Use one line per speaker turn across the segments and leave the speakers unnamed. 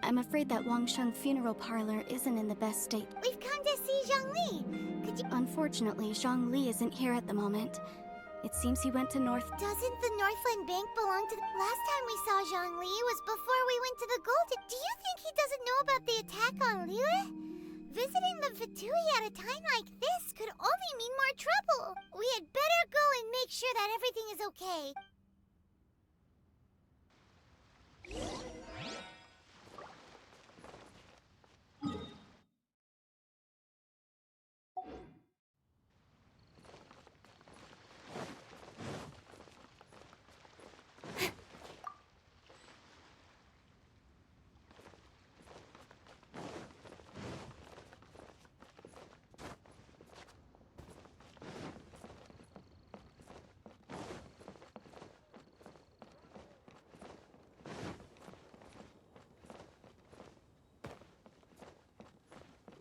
I'm afraid that Wangsheng funeral parlor isn't in the best state.
We've come to see Zhongli. Could you...
Unfortunately, Zhongli isn't here at the moment. It seems he went to North...
Doesn't the Northland Bank belong to the... Last time we saw Zhongli was before we went to the Golden... Do you think he doesn't know about the attack on Liyue? Visiting the Fatui at a time like this could only mean more trouble. We had better go and make sure that everything is okay.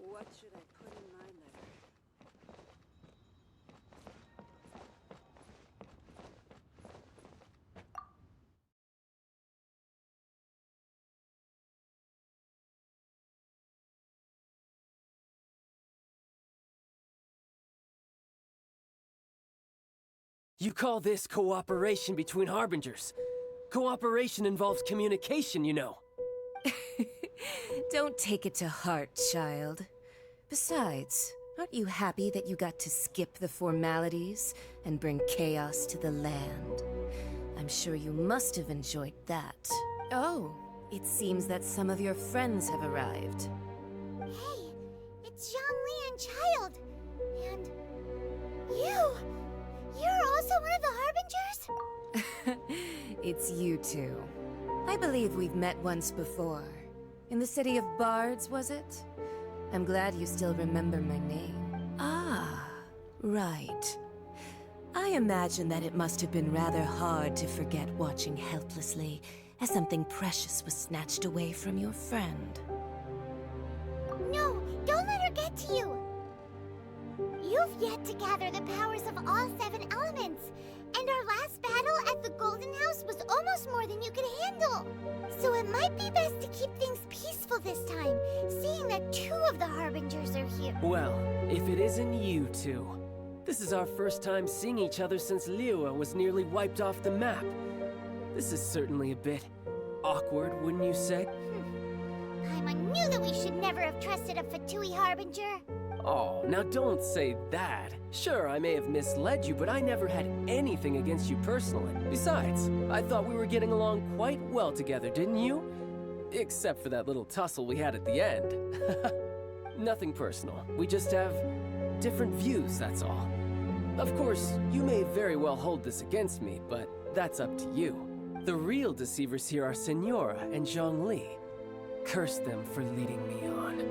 What should I put in my letter?
You call this cooperation between Harbingers? Cooperation involves communication, you know.
Don't take it to heart, child. Besides, aren't you happy that you got to skip the formalities and bring chaos to the land? I'm sure you must have enjoyed that. Oh, it seems that some of your friends have arrived.
Hey, it's Zhongli and Child. And... you! You're also one of the Harbingers?
It's you two. I believe we've met once before. In the city of Bards, was it? I'm glad you still remember my name. Ah, right. I imagine that it must have been rather hard to forget watching helplessly as something precious was snatched away from your friend.
No, don't let her get to you! You've yet to gather the powers of all 7 elements, and our last battle at the Golden House was almost more than you could handle. So it might be best to keep things peaceful this time, seeing that 2 of the Harbingers are here.
Well, if it isn't you two. This is our first time seeing each other since Liyue was nearly wiped off the map. This is certainly a bit awkward, wouldn't you say?
I knew that we should never have trusted a Fatui Harbinger.
Oh, now don't say that. Sure, I may have misled you, but I never had anything against you personally. Besides, I thought we were getting along quite well together, didn't you? Except for that little tussle we had at the end. Nothing personal. We just have different views, that's all. Of course, you may very well hold this against me, but that's up to you. The real deceivers here are Senora and Zhongli. Curse them for leading me on.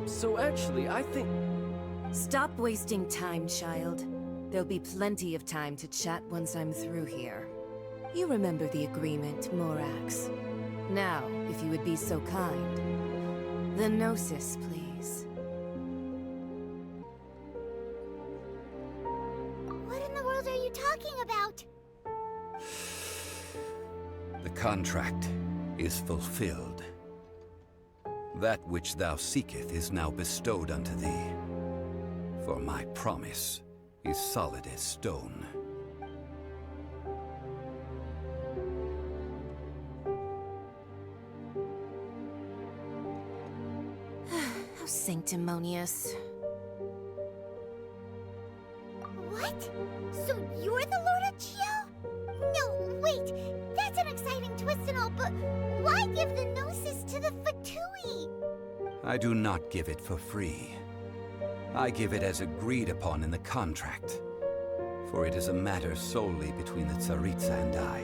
So actually, I think...
Stop wasting time, child. There'll be plenty of time to chat once I'm through here. You remember the agreement, Morax. Now, if you would be so kind. The Gnosis, please.
What in the world are you talking about?
The contract is fulfilled. That which thou seeketh is now bestowed unto thee. For my promise is solid as stone.
How sanctimonious.
What? So you're the Lord of Chio? No, wait. That's an exciting twist and all, but why give the Gnosis to the Fatui?
I do not give it for free. I give it as agreed upon in the contract. For it is a matter solely between the Tsaritsa and I.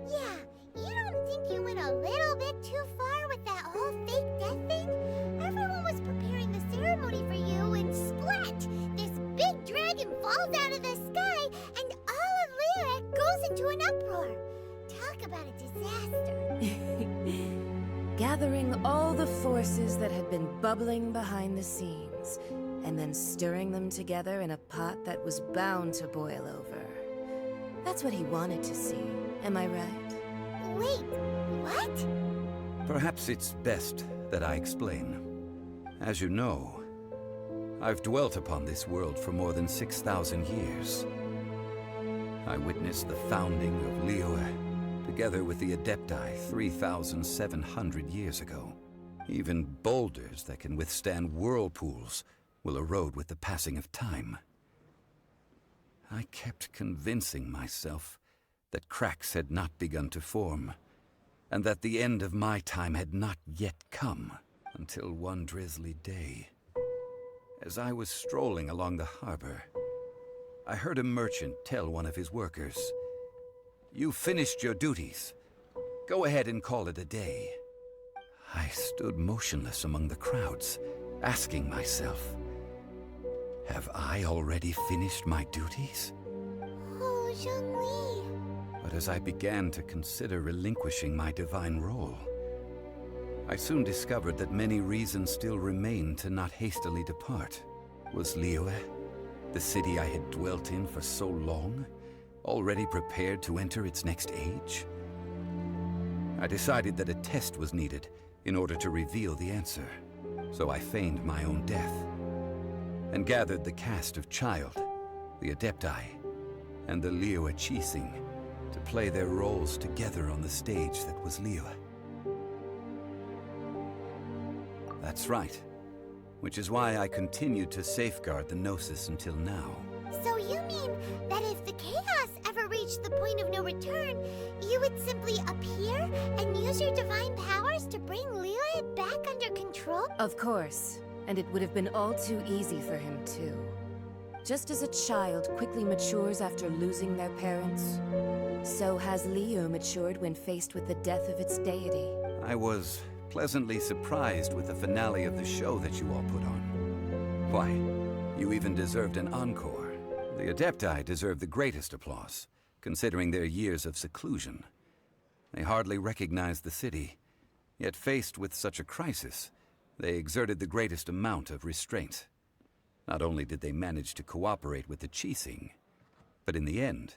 Yeah, you don't think you went a little bit too far with that whole fake death thing? Everyone was preparing the ceremony for you, and splat! This big dragon falls out of the sky, and all of Liyue goes into an uproar. Talk about a disaster.
Gathering all the forces that had been bubbling behind the scenes, and then stirring them together in a pot that was bound to boil over. That's what he wanted to see, am I right?
Wait, what?
Perhaps it's best that I explain. As you know, I've dwelt upon this world for more than 6,000 years. I witnessed the founding of Liyue, together with the Adepti 3,700 years ago. Even boulders that can withstand whirlpools will erode with the passing of time. I kept convincing myself that cracks had not begun to form, and that the end of my time had not yet come, until one drizzly day. As I was strolling along the harbor, I heard a merchant tell one of his workers, "You finished your duties. Go ahead and call it a day." I stood motionless among the crowds, asking myself, have I already finished my duties?
Oh, Zhongli.
But as I began to consider relinquishing my divine role, I soon discovered that many reasons still remained to not hastily depart. Was Liyue, the city I had dwelt in for so long, already prepared to enter its next age? I decided that a test was needed in order to reveal the answer, so I feigned my own death, and gathered the cast of Child, the Adepti, and the Liyue Qixing to play their roles together on the stage that was Liyue. That's right, which is why I continued to safeguard the Gnosis until now.
So you mean that if the chaos ever reached the point of no return, you would simply appear and use your divine powers to bring Liyue back under control?
Of course, and it would have been all too easy for him too. Just as a child quickly matures after losing their parents, so has Liyue matured when faced with the death of its deity.
I was pleasantly surprised with the finale of the show that you all put on. Why, you even deserved an encore. The Adepti deserve the greatest applause, considering their years of seclusion. They hardly recognized the city, yet faced with such a crisis, they exerted the greatest amount of restraint. Not only did they manage to cooperate with the Qixing, but in the end,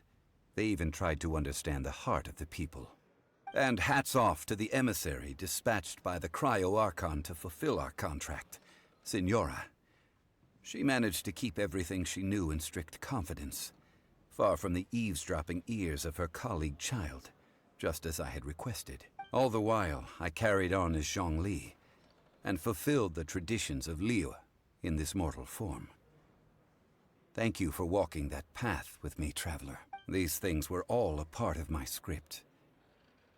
they even tried to understand the heart of the people. And hats off to the emissary dispatched by the Cryo-Archon to fulfill our contract, Signora. She managed to keep everything she knew in strict confidence, far from the eavesdropping ears of her colleague Child, just as I had requested. All the while, I carried on as Zhongli, and fulfilled the traditions of Liyue in this mortal form. Thank you for walking that path with me, Traveler. These things were all a part of my script.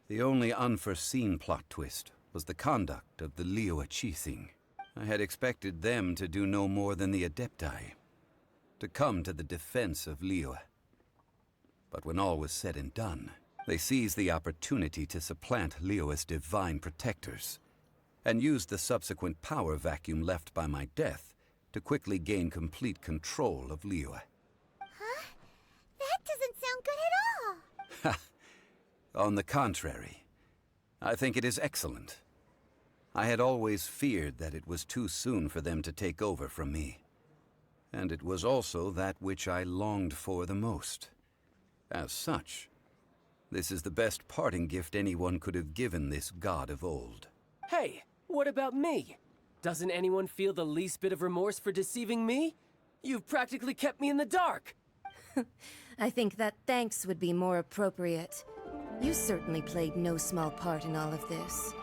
The only unforeseen plot twist was the conduct of the Liyue Qixing. I had expected them to do no more than the Adepti, to come to the defense of Liyue. But when all was said and done, they seized the opportunity to supplant Liyue's divine protectors, and used the subsequent power vacuum left by my death to quickly gain complete control of Liyue.
Huh? That doesn't sound good at all.
Ha! On the contrary, I think it is excellent. I had always feared that it was too soon for them to take over from me. And it was also that which I longed for the most. As such, this is the best parting gift anyone could have given this god of old.
Hey, what about me? Doesn't anyone feel the least bit of remorse for deceiving me? You've practically kept me in the dark.
I think that thanks would be more appropriate. You certainly played no small part in all of this,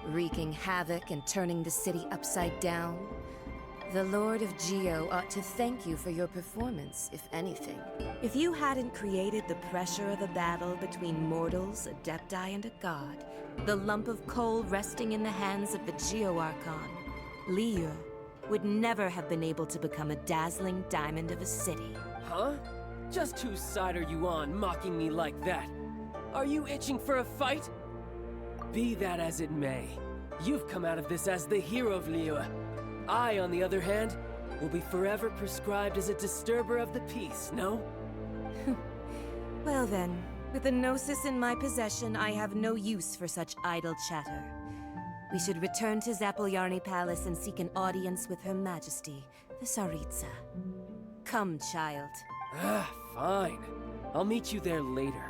wreaking havoc and turning the city upside down. The Lord of Geo ought to thank you for your performance, if anything.
If you hadn't created the pressure of a battle between mortals, Adepti, and a god, the lump of coal resting in the hands of the Geo-Archon, Liyue would never have been able to become a dazzling diamond of a city.
Huh? Just whose side are you on, mocking me like that? Are you itching for a fight? Be that as it may, you've come out of this as the hero of Liyue. I, on the other hand, will be forever prescribed as a disturber of the peace, no?
Well then, with the Gnosis in my possession, I have no use for such idle chatter. We should return to Zapolyarny Palace and seek an audience with Her Majesty, the Tsaritsa. Come, child.
Ah, fine. I'll meet you there later.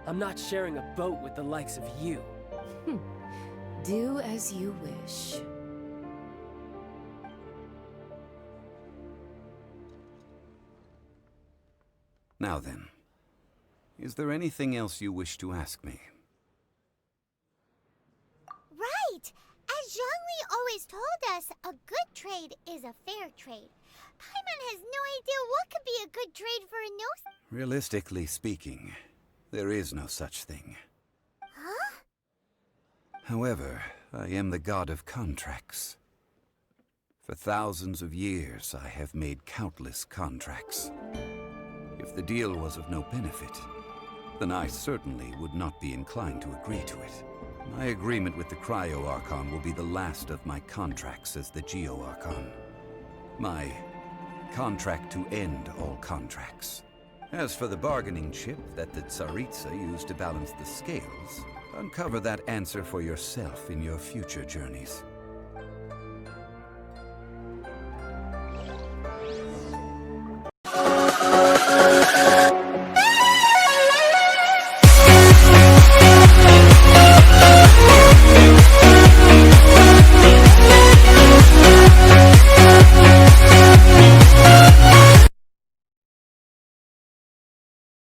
I'm not sharing a boat with the likes of you.
Do as you wish.
Now then, is there anything else you wish to ask me?
Right! As Zhongli always told us, a good trade is a fair trade. Paimon has no idea what could be a good trade for a no...
Realistically speaking, there is no such thing.
Huh?
However, I am the god of contracts. For thousands of years, I have made countless contracts. If the deal was of no benefit, then I certainly would not be inclined to agree to it. My agreement with the Cryo Archon will be the last of my contracts as the Geo Archon. My contract to end all contracts. As for the bargaining chip that the Tsaritsa used to balance the scales, uncover that answer for yourself in your future journeys.